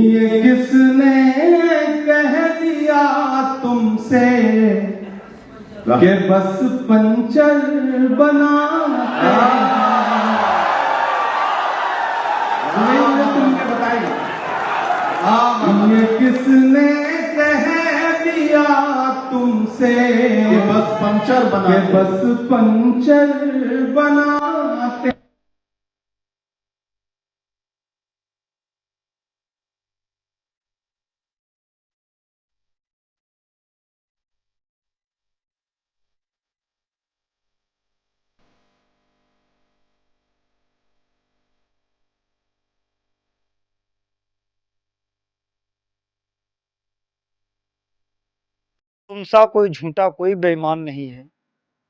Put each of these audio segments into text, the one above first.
ये किसने कह दिया तुमसे कि बस पंचर बना सुन के बताइए। ये किसने कह दिया तुमसे कि बस पंचर बनाते। तुम सा कोई झूठा कोई बेईमान नहीं है,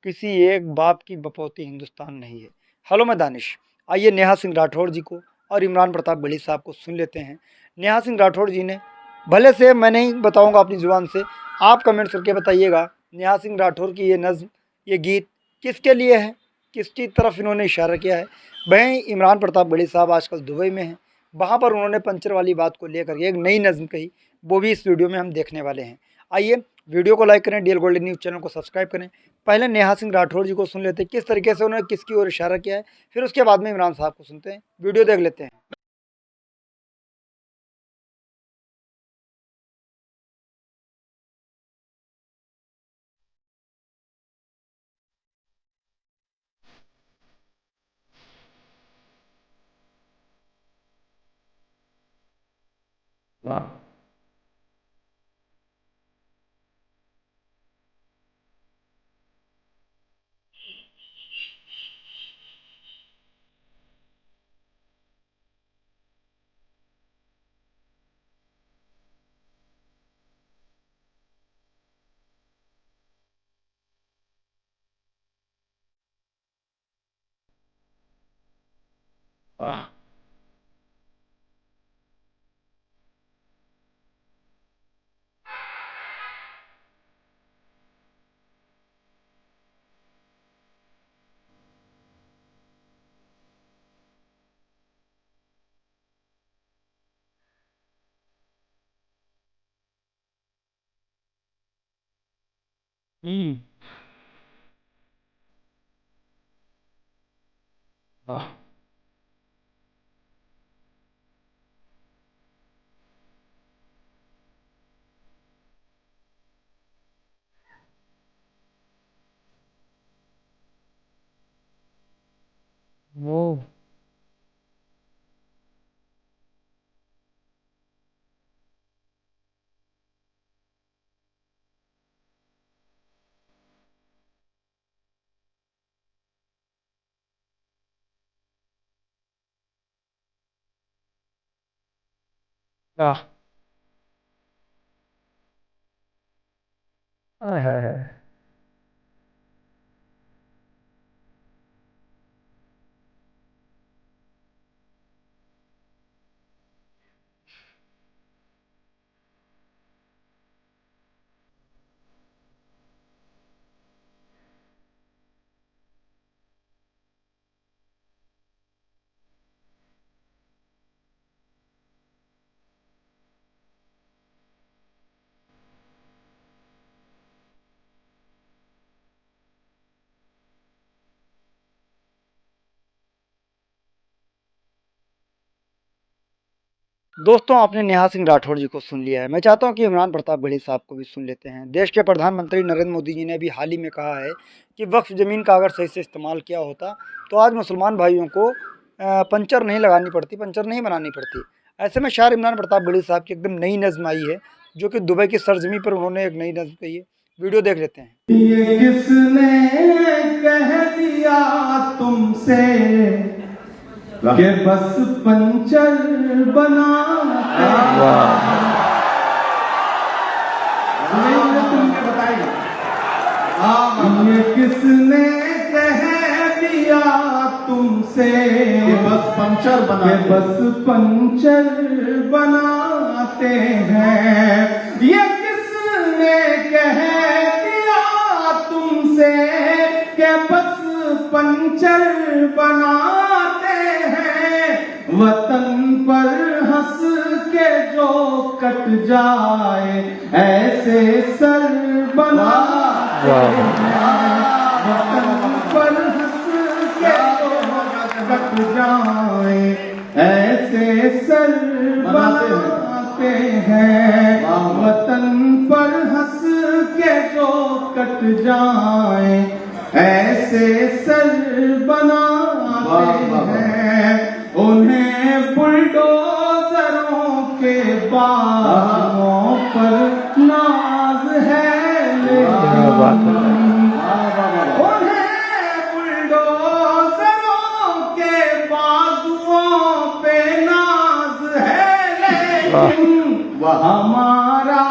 किसी एक बाप की बपौती हिंदुस्तान नहीं है। हेलो मैं दानिश। आइए नेहा सिंह राठौड़ जी को और इमरान प्रताप बड़ी साहब को सुन लेते हैं। नेहा सिंह राठौड़ जी ने, भले से मैं नहीं बताऊंगा अपनी जुबान से, आप कमेंट्स करके बताइएगा नेहा सिंह राठौड़ की ये नज़्म, ये गीत किसके लिए है, किसकी तरफ इन्होंने इशारा किया है। वहीं इमरान प्रताप बड़ी साहब आजकल दुबई में हैं, वहाँ पर उन्होंने पंचर वाली बात को लेकर के एक नई नज़्म कही, वो भी इस वीडियो में हम देखने वाले हैं। आइए वीडियो को लाइक करें, डीएल गोल्डन न्यूज़ चैनल को सब्सक्राइब करें। पहले नेहा सिंह राठौड़ जी को सुन लेते हैं, किस तरीके से उन्होंने किसकी ओर इशारा किया है, फिर उसके बाद में इमरान साहब को सुनते हैं। वीडियो देख लेते हैं। वाह। वाह। वाह। वो वाह। हाय हाय हाय। दोस्तों, आपने नेहा सिंह राठौड़ जी को सुन लिया है। मैं चाहता हूं कि इमरान प्रताप बड़ी साहब को भी सुन लेते हैं। देश के प्रधानमंत्री नरेंद्र मोदी जी ने भी हाल ही में कहा है कि वक्फ ज़मीन का अगर सही से इस्तेमाल किया होता तो आज मुसलमान भाइयों को पंचर नहीं लगानी पड़ती, पंचर नहीं बनानी पड़ती। ऐसे में शायर इमरान प्रताप बड़ी साहब की एकदम नई नज़्म आई है, जो कि दुबई की सरजमी पर उन्होंने एक नई नज़्म कही है। वीडियो देख लेते हैं। ये किसने कह दिया तुमसे कि बस पंचर बनाते। सुन के बताइए। ये किसने कह दिया तुमसे कि बस पंचर बनाते हैं। ये किसने कह दिया तुमसे कि बस पंचर बनाते हैं। वतन पर हंस के जो जो कट जाए ऐसे सर बनाते हैं, वतन पर हंस के जो कट जाए ऐसे सर बनाते हैं, वतन पर हंस के जो कट जाए ऐसे सर बनाते हैं, उन्हें बुलडोजरों के बालों पर नाज है, उन्हें बुलडोजरों के बाजुओं पे नाज है, लेकिन हमारा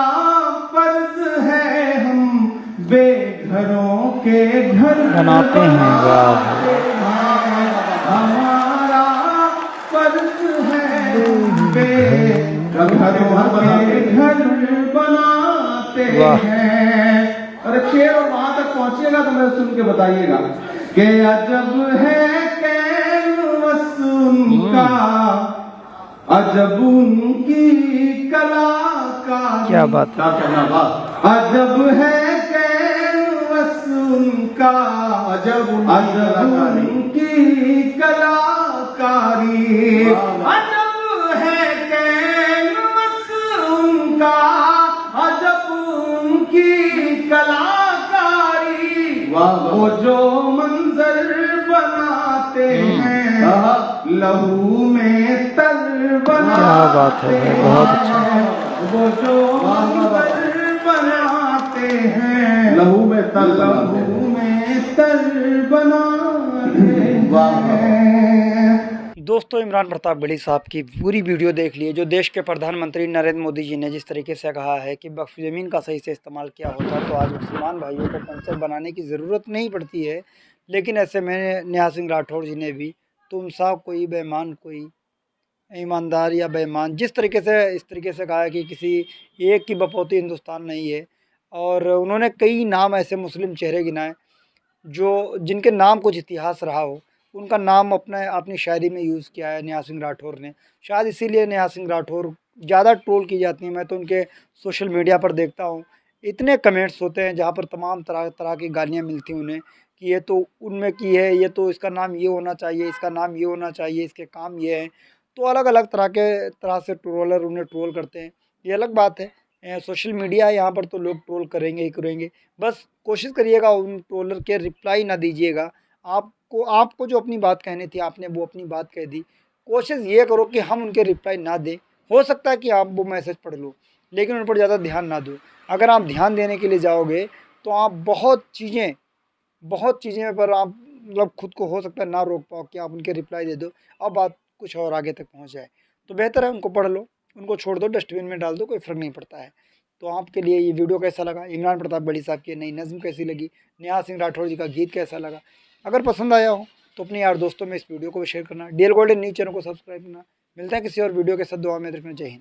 फर्ज है हम बेघरों के घर बनाते हैं। हमारा फर्ज है बेघरों के घर बनाते हैं। अरे शेर और वहां तक पहुंचिएगा तो मैं सुन के बताइएगा कि अजब है कैनवस उनका, अजब उनकी कला का, क्या बात है, अजब है कैनवस उनका, अजब उनकी कलाकारी, अजब है कैनवस उनका, अजब उनकी कलाकारी, वो जो मंजर बनाते हैं लहू में तर बनाते क्या बात है, बहुत अच्छा। हैं, वो जो मंजर बनाते हैं लहू में तर बनाते हैं। दोस्तों, इमरान प्रताप बड़ी साहब की पूरी वीडियो देख लिए, जो देश के प्रधानमंत्री नरेंद्र मोदी जी ने जिस तरीके से कहा है कि वक्फ ज़मीन का सही से इस्तेमाल किया होता तो आज मुसलमान भाइयों को पंचर बनाने की ज़रूरत नहीं पड़ती है। लेकिन ऐसे में नेहा सिंह राठौर जी ने भी तुम सा कोई बेईमान कोई ईमानदार या बेईमान इस तरीके से कहा है कि किसी एक की बपौती हिंदुस्तान नहीं है। और उन्होंने कई नाम ऐसे मुस्लिम चेहरे गिनाए जो जिनके नाम कुछ इतिहास रहा हो, उनका नाम अपनी शायरी में यूज़ किया है नेहा सिंह राठौर ने। शायद इसीलिए नेहा सिंह राठौर ज़्यादा ट्रोल की जाती हैं। मैं तो उनके सोशल मीडिया पर देखता हूँ, इतने कमेंट्स होते हैं जहाँ पर तमाम तरह तरह की गालियाँ मिलती हैं उन्हें कि ये तो उनमें की है, ये तो इसका नाम ये होना चाहिए, इसका नाम ये होना चाहिए, इसके काम ये हैं। तो अलग अलग तरह से ट्रोलर उन्हें ट्रोल करते हैं, ये अलग बात है। सोशल मीडिया है, यहाँ पर तो लोग ट्रोल करेंगे ही करेंगे। बस कोशिश करिएगा उन ट्रोलर के रिप्लाई ना दीजिएगा। आपको जो अपनी बात कहनी थी आपने वो अपनी बात कह दी। कोशिश ये करो कि हम उनके रिप्लाई ना दें। हो सकता है कि आप वो मैसेज पढ़ लो, लेकिन उन पर ज़्यादा ध्यान ना दो। अगर आप ध्यान देने के लिए जाओगे तो आप बहुत चीज़ें पर आप मतलब खुद को हो सकता है ना रोक पाओ कि आप उनके रिप्लाई दे दो और बात कुछ और आगे तक पहुंच जाए। तो बेहतर है उनको पढ़ लो, उनको छोड़ दो, डस्टबिन में डाल दो, कोई फ़र्क नहीं पड़ता है। तो आपके लिए ये वीडियो कैसा लगा, इमरान प्रताप बड़ी साहब की नई नज़्म कैसी लगी, नेहा सिंह राठौर जी का गीत कैसा लगा, अगर पसंद आया हो तो अपने यार दोस्तों में इस वीडियो को शेयर करना। डीएल गोल्डन न्यूज़ चैनल को सब्सक्राइब करना। मिलता है किसी और वीडियो के साथ, दुआ में रखना। जय हिंद।